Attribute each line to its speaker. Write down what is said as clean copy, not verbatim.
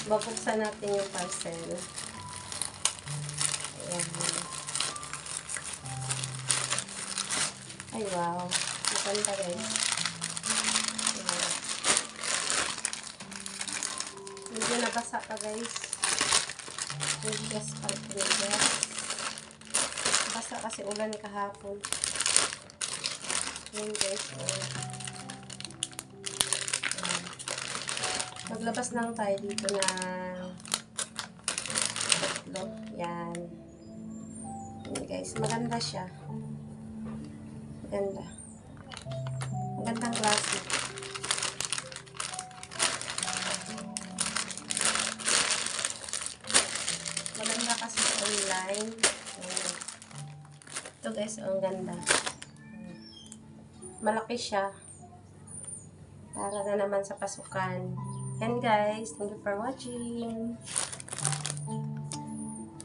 Speaker 1: Babuksan natin yung parcel. Ayan. Ay, wow. Maganda guys. Ayan. Medyo nabasa pa guys. Bigas pa bigas. Basa kasi ulan kahapon. Ayan guys. Ayan. Maglabas lang tayo dito na tatlo. Yan. Yan guys. Maganda siya. Maganda. Magandang klase. Maganda kasi online. Yan. Ito guys. Ang ganda. Malaki siya. Para na naman sa pasukan. And guys, thank you for watching.